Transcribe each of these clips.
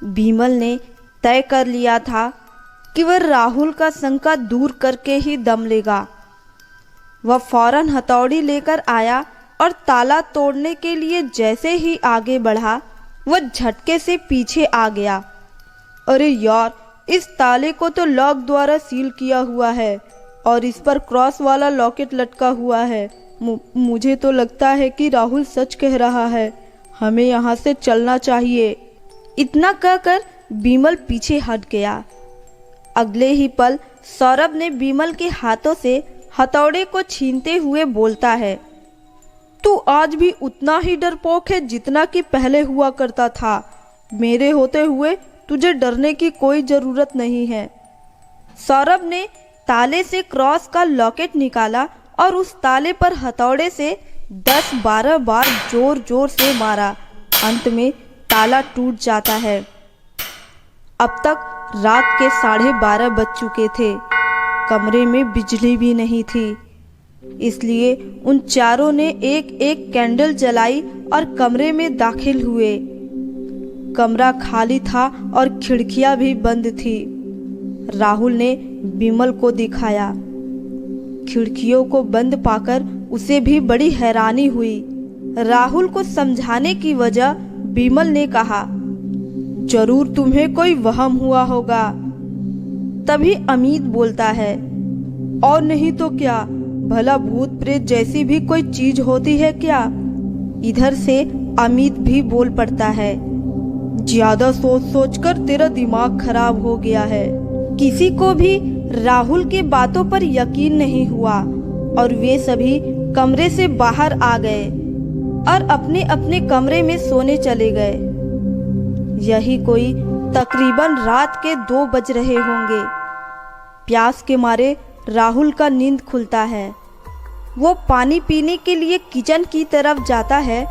बीमल ने तय कर लिया था कि वह राहुल का शंका दूर करके ही दम लेगा। वह फौरन हथौड़ी लेकर आया और ताला तोड़ने के लिए जैसे ही आगे बढ़ा, वह झटके से पीछे आ गया। अरे यार, इस ताले को तो लॉक द्वारा सील किया हुआ है और इस पर क्रॉस वाला लॉकेट लटका हुआ है। मुझे तो लगता है कि राहुल सच कह रहा है, हमें यहाँ से चलना चाहिए। इतना कहकर बीमल पीछे हट गया। अगले ही पल सौरभ ने बीमल के हाथों से हथौड़े को छीनते हुए बोलता है, तू आज भी उतना ही डरपोक है जितना कि पहले हुआ करता था। मेरे होते हुए तुझे डरने की कोई ज़रूरत नहीं है। सौरभ ने ताले से क्रॉस का लॉकेट निकाला और उस ताले पर हथौड़े से 10-12 बार जोर जोर से मारा। अंत में ताला टूट जाता है। अब तक रात के 12:30 बज चुके थे। कमरे में बिजली भी नहीं थी, इसलिए उन चारों ने एक एक कैंडल जलाई और कमरे में दाखिल हुए। कमरा खाली था और खिड़कियां भी बंद थी। राहुल ने बीमल को दिखाया। खिड़कियों को बंद पाकर उसे भी बड़ी हैरानी हुई। राहुल को समझाने की वजह बीमल ने कहा, जरूर तुम्हें कोई वहम हुआ होगा। तभी अमित बोलता है, और नहीं तो क्या, भला भूत प्रेत जैसी भी कोई चीज होती है क्या? इधर से अमित भी बोल पड़ता है, ज्यादा सोच सोचकर तेरा दिमाग खराब हो गया है। किसी को भी राहुल की बातों पर यकीन नहीं हुआ और वे सभी कमरे से बाहर आ गए और अपने अपने कमरे में सोने चले गए। यही कोई तकरीबन रात के 2 बज रहे होंगे। प्यास के मारे राहुल का नींद खुलता है। वो पानी पीने के लिए किचन की तरफ जाता है।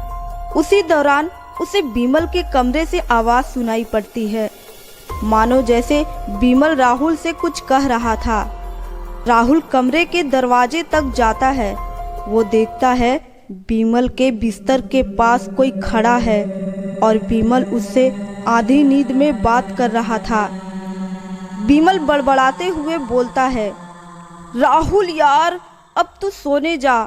उसी दौरान उसे बीमल के कमरे से आवाज़ सुनाई पड़ती है, मानो जैसे बीमल राहुल से कुछ कह रहा था। राहुल कमरे के दरवाजे तक जाता है। वो देखता है बीमल के बिस्तर के पास कोई खड़ा है और बीमल उससे आधी नींद में बात कर रहा था। बीमल बड़बड़ाते हुए बोलता है, राहुल यार, अब तू सोने जा।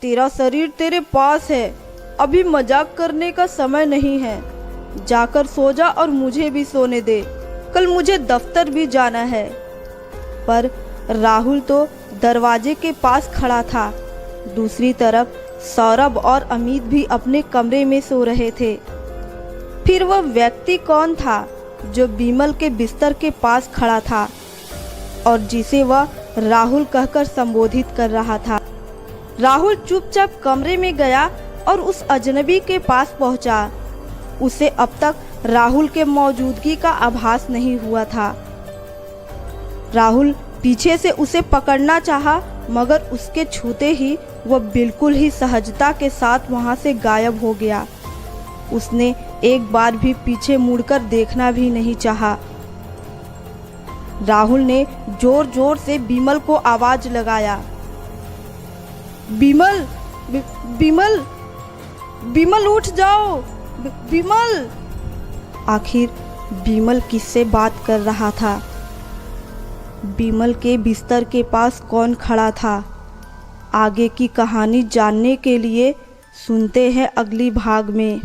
तेरा शरीर तेरे पास है, अभी मजाक करने का समय नहीं है। जाकर सो जा और मुझे भी सोने दे, कल मुझे दफ्तर भी जाना है। पर राहुल तो दरवाजे के पास खड़ा था। दूसरी तरफ सौरभ और अमित भी अपने कमरे में सो रहे थे। फिर वह व्यक्ति कौन था जो बीमल के बिस्तर के पास खड़ा था और जिसे वह राहुल कहकर संबोधित कर रहा था? राहुल चुपचाप कमरे में गया और उस अजनबी के पास पहुंचा। उसे अब तक राहुल के मौजूदगी का आभास नहीं हुआ था। राहुल पीछे से उसे पकड़ना चाहा, मगर उसके छूते ही वह बिल्कुल ही सहजता के साथ वहां से गायब हो गया। उसने एक बार भी पीछे मुड़कर देखना भी नहीं चाहा। राहुल ने जोर जोर से बीमल को आवाज लगाया, बीमल, बीमल, बीमल उठ जाओ, बीमल। आखिर बीमल किससे बात कर रहा था? बीमल के बिस्तर के पास कौन खड़ा था? आगे की कहानी जानने के लिए सुनते हैं अगली भाग में।